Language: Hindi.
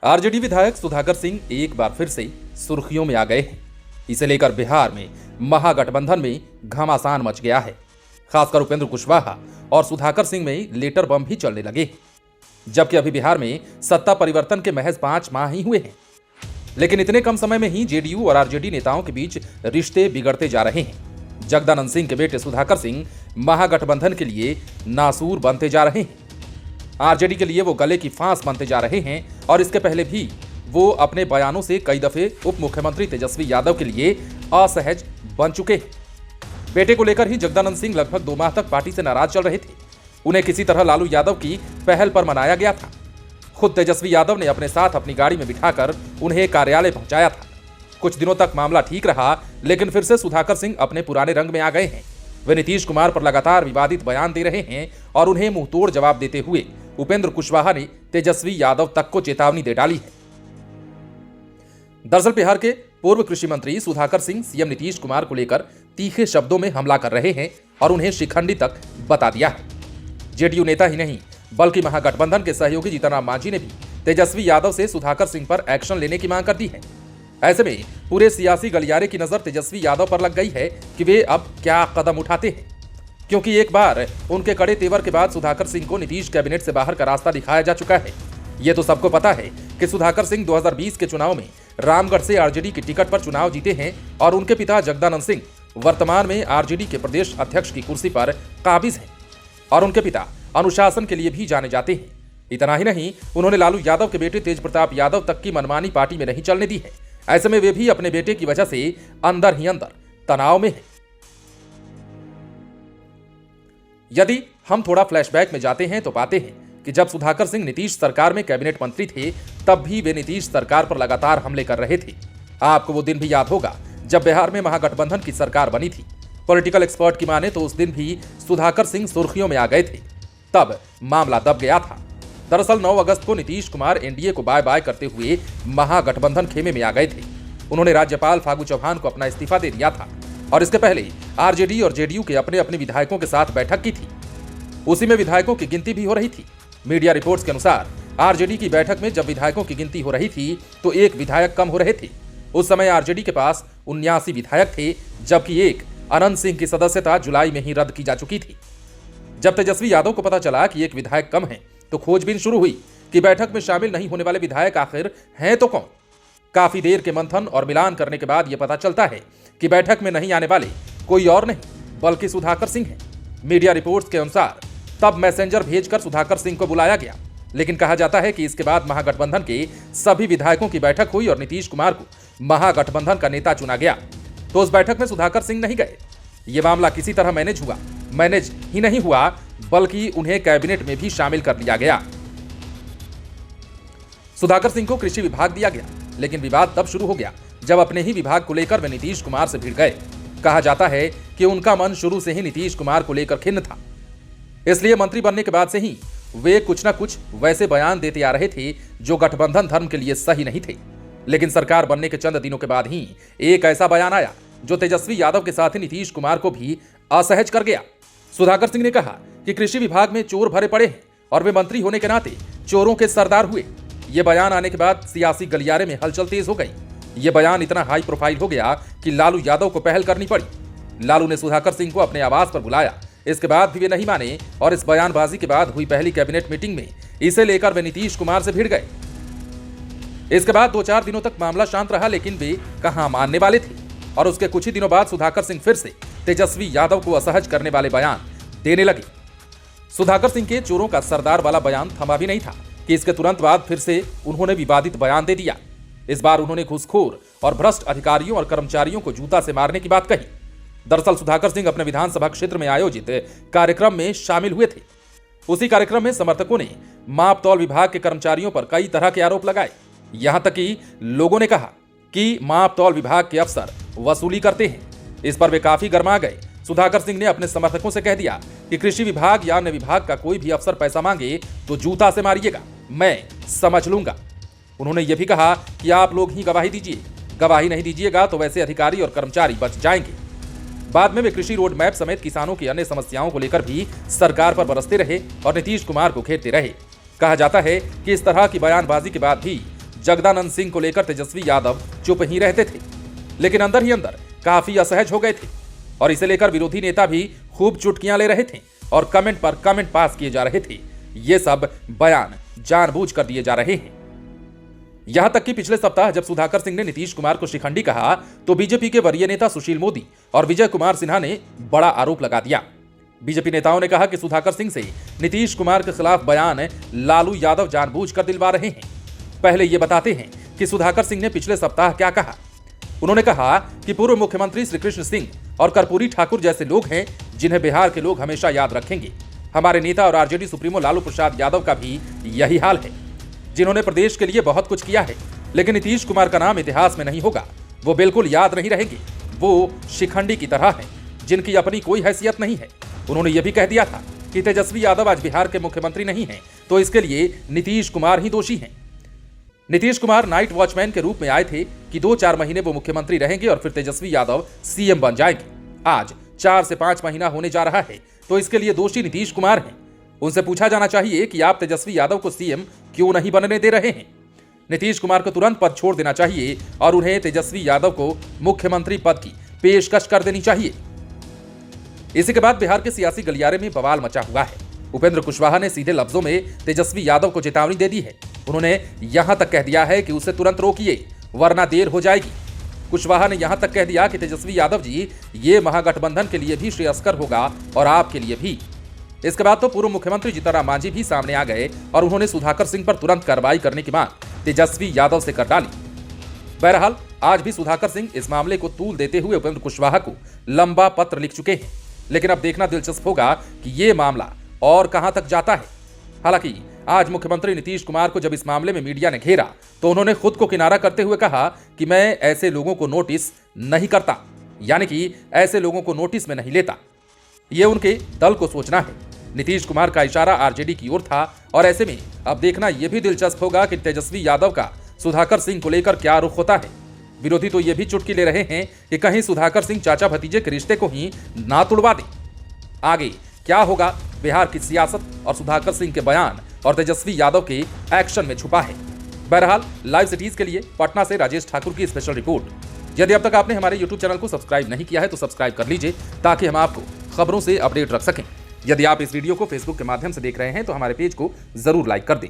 आरजेडी विधायक सुधाकर सिंह एक बार फिर से सुर्खियों में आ गए हैं। इसे लेकर बिहार में महागठबंधन में घमासान मच गया है। खासकर उपेंद्र कुशवाहा और सुधाकर सिंह में लेटर बम भी चलने लगे हैं। जबकि अभी बिहार में सत्ता परिवर्तन के महज 5 माह ही हुए हैं, लेकिन इतने कम समय में ही जेडीयू और आरजेडी नेताओं के बीच रिश्ते बिगड़ते जा रहे हैं। जगदानंद सिंह के बेटे सुधाकर सिंह महागठबंधन के लिए नासूर बनते जा रहे हैं। आरजेडी के लिए वो गले की फांस बनते जा रहे हैं और इसके पहले भी वो अपने बयानों से कई दफे उप मुख्यमंत्री तेजस्वी यादव के लिए असहज बन चुके हैं। बेटे को लेकर ही जगदानंद सिंह लगभग 2 माह तक पार्टी से नाराज चल रहे थे। उन्हें किसी तरह लालू यादव की पहल पर मनाया गया था। खुद तेजस्वी यादव ने अपने साथ अपनी गाड़ी में बिठाकर उन्हें कार्यालय पहुंचाया था। कुछ दिनों तक मामला ठीक रहा, लेकिन फिर से सुधाकर सिंह अपने पुराने रंग में आ गए हैं। वे नीतीश कुमार पर लगातार विवादित बयान दे रहे हैं और उन्हें मुंहतोड़ जवाब देते हुए उपेंद्र कुशवाहा ने तेजस्वी यादव तक को चेतावनी दे डाली है। दरअसल बिहार के पूर्व कृषि मंत्री सुधाकर सिंह सीएम नीतीश कुमार को लेकर तीखे शब्दों में हमला कर रहे हैं और उन्हें शिखंडी तक बता दिया है। जेडीयू नेता ही नहीं बल्कि महागठबंधन के सहयोगी जीतन राम मांझी ने भी तेजस्वी यादव से सुधाकर सिंह पर एक्शन लेने की मांग कर दी है। ऐसे में पूरे सियासी गलियारे की नजर तेजस्वी यादव पर लग गई है कि वे अब क्या कदम उठाते हैं, क्योंकि एक बार उनके कड़े तेवर के बाद सुधाकर सिंह को नीतीश कैबिनेट से बाहर का रास्ता दिखाया जा चुका है। ये तो सबको पता है कि सुधाकर सिंह 2020 के चुनाव में रामगढ़ से आरजेडी की टिकट पर चुनाव जीते हैं और उनके पिता जगदानंद सिंह वर्तमान में आरजेडी के प्रदेश अध्यक्ष की कुर्सी पर काबिज हैं और उनके पिता अनुशासन के लिए भी जाने जाते हैं। इतना ही नहीं, उन्होंने लालू यादव के बेटे तेज प्रताप यादव तक की मनमानी पार्टी में नहीं चलने दी है। ऐसे में वे भी अपने बेटे की वजह से अंदर ही अंदर तनाव में हैं। यदि हम थोड़ा फ्लैशबैक में जाते हैं तो पाते हैं कि जब सुधाकर सिंह नीतीश सरकार में कैबिनेट मंत्री थे, तब भी वे नीतीश सरकार पर लगातार हमले कर रहे थे। आपको वो दिन भी याद होगा जब बिहार में महागठबंधन की सरकार बनी थी। पॉलिटिकल एक्सपर्ट की माने तो उस दिन भी सुधाकर सिंह सुर्खियों में आ गए थे। तब मामला दब गया था। दरअसल 9 अगस्त को नीतीश कुमार एनडीए को बाय बाय करते हुए महागठबंधन खेमे में आ गए थे। उन्होंने राज्यपाल फागू चौहान को अपना इस्तीफा दे दिया था और इसके पहले आरजेडी और जेडीयू के अपने अपने विधायकों के साथ बैठक की थी। उसी में विधायकों की गिनती भी हो रही थी। मीडिया रिपोर्ट्स के अनुसार आरजेडी की बैठक में जब विधायकों की गिनती हो रही थी तो एक विधायक कम हो रहे थे। उस समय आरजेडी के पास 79 विधायक थे, जबकि एक अनंत सिंह की सदस्यता जुलाई में ही रद्द की जा चुकी थी। जब तेजस्वी यादव को पता चला कि एक विधायक कम है तो खोजबीन शुरू हुई कि बैठक में शामिल नहीं होने वाले विधायक आखिर हैं तो कौन। काफी देर के मंथन और मिलान करने के बाद यह पता चलता है कि बैठक में नहीं आने वाले कोई और नहीं बल्कि सुधाकर सिंह हैं। मीडिया रिपोर्ट्स के अनुसार तब मैसेंजर भेजकर सुधाकर सिंह को बुलाया गया, लेकिन कहा जाता है कि इसके बाद महागठबंधन के सभी विधायकों की बैठक हुई और नीतीश कुमार को महागठबंधन का नेता चुना गया। तो उस बैठक में सुधाकर सिंह नहीं गए। यह मामला किसी तरह मैनेज ही नहीं हुआ बल्कि उन्हें कैबिनेट में भी शामिल कर लिया गया। सुधाकर सिंह को कृषि विभाग दिया गया, लेकिन विवाद तब शुरू हो गया जब अपने ही विभाग को लेकर वे नीतीश कुमार से भिड़ गए। कहा जाता है कि उनका मन शुरू से ही नीतीश कुमार को लेकर खिन्न था, इसलिए मंत्री बनने के बाद से ही वे कुछ न कुछ वैसे बयान देते आ रहे थे जो गठबंधन धर्म के लिए सही नहीं थे। लेकिन सरकार बनने के चंद दिनों के बाद ही एक ऐसा बयान आया जो तेजस्वी यादव के साथ ही नीतीश कुमार को भी असहज कर गया। सुधाकर सिंह ने कहा कि कृषि विभाग में चोर भरे पड़े हैं और वे मंत्री होने के नाते चोरों के सरदार हुए। यह बयान आने के बाद सियासी गलियारे में हलचल तेज हो गई। यह बयान इतना हाई प्रोफाइल हो गया कि लालू यादव को पहल करनी पड़ी। लालू ने सुधाकर सिंह को अपने आवास पर बुलाया। इसके बाद भी वे नहीं माने और इस बयानबाजी के बाद हुई पहली कैबिनेट मीटिंग में इसे लेकर वे नीतीश कुमार से भिड़ गए। इसके बाद 2-4 दिनों तक मामला शांत रहा, लेकिन वे कहां मानने वाले थे और उसके कुछ ही दिनों बाद सुधाकर सिंह फिर से तेजस्वी यादव को असहज करने वाले बयान देने लगे। सुधाकर सिंह के चोरों का सरदार वाला बयान थमा भी नहीं था कि इसके तुरंत बाद फिर से उन्होंने विवादित बयान दे दिया। इस बार उन्होंने घूसखोर और भ्रष्ट अधिकारियों और कर्मचारियों को जूता से मारने की बात कही। दरअसल सुधाकर सिंह अपने विधानसभा क्षेत्र में आयोजित कार्यक्रम में शामिल हुए थे। उसी कार्यक्रम में समर्थकों ने माप तौल विभाग के कर्मचारियों पर कई तरह के आरोप लगाए। यहां तक कि लोगों ने कहा कि माप तौल विभाग के अफसर वसूली करते हैं। इस पर वे काफी गर्मा गए। सुधाकर सिंह ने अपने समर्थकों से कह दिया कि कृषि विभाग या अन्य विभाग का कोई भी अफसर पैसा मांगे तो जूता से मारिएगा, मैं समझ लूंगा। उन्होंने यह भी कहा कि आप लोग ही गवाही दीजिए, गवाही नहीं दीजिएगा तो वैसे अधिकारी और कर्मचारी बच जाएंगे। बाद में वे कृषि रोड मैप समेत किसानों की अन्य समस्याओं को लेकर भी सरकार पर बरसते रहे और नीतीश कुमार को घेरते रहे। कहा जाता है कि इस तरह की बयानबाजी के बाद भी जगदानंद सिंह को लेकर तेजस्वी यादव चुप ही रहते थे, लेकिन अंदर ही अंदर काफी असहज हो गए थे और इसे लेकर विरोधी नेता भी खूब चुटकियां ले रहे थे और कमेंट पर कमेंट पास किए जा रहे थे। ये सब बयान जानबूझकर दिए जा रहे हैं। यहां तक कि पिछले सप्ताह जब सुधाकर सिंह ने नीतीश कुमार को शिखंडी कहा तो बीजेपी के वरीय नेता सुशील मोदी और विजय कुमार सिन्हा ने बड़ा आरोप लगा दिया। बीजेपी नेताओं ने कहा कि सुधाकर सिंह से नीतीश कुमार के खिलाफ बयान लालू यादव जानबूझकर दिलवा रहे हैं। पहले ये बताते हैं कि सुधाकर सिंह ने पिछले सप्ताह क्या कहा। उन्होंने कहा कि पूर्व मुख्यमंत्री श्री कृष्ण सिंह और कर्पूरी ठाकुर जैसे लोग हैं जिन्हें बिहार के लोग हमेशा याद रखेंगे। हमारे नेता और आरजेडी सुप्रीमो लालू प्रसाद यादव का भी यही हाल है, जिन्होंने प्रदेश के लिए बहुत कुछ किया है, लेकिन नीतीश कुमार का नाम इतिहास में नहीं होगा। वो बिल्कुल याद नहीं रहेंगे। वो शिखंडी की तरह हैं, जिनकी अपनी कोई हैसियत नहीं है। उन्होंने ये भी कह दिया था कि तेजस्वी यादव आज बिहार के मुख्यमंत्री नहीं हैं, तो इसके लिए नीतीश कुमार ही दोषी हैं। नीतीश कुमार नाइट वॉचमैन के रूप में आए थे कि 2-4 महीने वो मुख्यमंत्री रहेंगे और फिर तेजस्वी यादव सीएम बन जाएंगे। आज 4 से 5 महीना होने जा रहा है, तो इसके लिए दोषी नीतीश कुमार हैं। उनसे पूछा जाना चाहिए कि आप तेजस्वी यादव को सीएम क्यों नहीं बनने दे रहे हैं। नीतीश कुमार को तुरंत पद छोड़ देना चाहिए और उन्हें तेजस्वी यादव को मुख्यमंत्री पद की पेशकश कर देनी चाहिए। इसी के बाद बिहार के सियासी गलियारे में बवाल मचा हुआ है। उपेंद्र कुशवाहा ने सीधे लफ्जों में तेजस्वी यादव को चेतावनी दे दी है। उन्होंने यहां तक कह दिया है कि उसे तुरंत रोकिए वरना देर हो जाएगी। कुशवाहा ने यहां तक कह दिया कि तेजस्वी यादव जी, ये महागठबंधन के लिए भी श्रेयस्कर होगा और आपके लिए भी। इसके बाद तो पूर्व मुख्यमंत्री जीतनराम मांझी भी सामने आ गए और उन्होंने सुधाकर सिंह पर तुरंत कार्रवाई करने की मांग तेजस्वी यादव से कर डाली। बहरहाल आज भी सुधाकर सिंह इस मामले को तूल देते हुए उपेंद्र कुशवाहा को लंबा पत्र लिख चुके हैं, लेकिन अब देखना दिलचस्प होगा कि ये मामला और कहां तक जाता है। हालांकि आज मुख्यमंत्री नीतीश कुमार को जब इस मामले में मीडिया ने घेरा तो उन्होंने खुद को किनारा करते हुए कहा कि मैं ऐसे लोगों को नोटिस नहीं करता, यानी कि ऐसे लोगों को नोटिस में नहीं लेता। ये उनके दल को सोचना है। नीतीश कुमार का इशारा आरजेडी की ओर था और ऐसे में अब देखना यह भी दिलचस्प होगा कि तेजस्वी यादव का सुधाकर सिंह को लेकर क्या रुख होता है। विरोधी तो ये भी चुटकी ले रहे हैं कि कहीं सुधाकर सिंह चाचा भतीजे के रिश्ते को ही ना तुड़वा दे। आगे क्या होगा, बिहार की सियासत और सुधाकर सिंह के बयान और तेजस्वी यादव के एक्शन में छुपा है। बहरहाल लाइव सिटीज के लिए पटना से राजेश ठाकुर की स्पेशल रिपोर्ट। यदि अब तक आपने हमारे YouTube चैनल को सब्सक्राइब नहीं किया है तो सब्सक्राइब कर लीजिए ताकि हम आपको खबरों से अपडेट रख सकें। यदि आप इस वीडियो को फेसबुक के माध्यम से देख रहे हैं तो हमारे पेज को जरूर लाइक कर दें।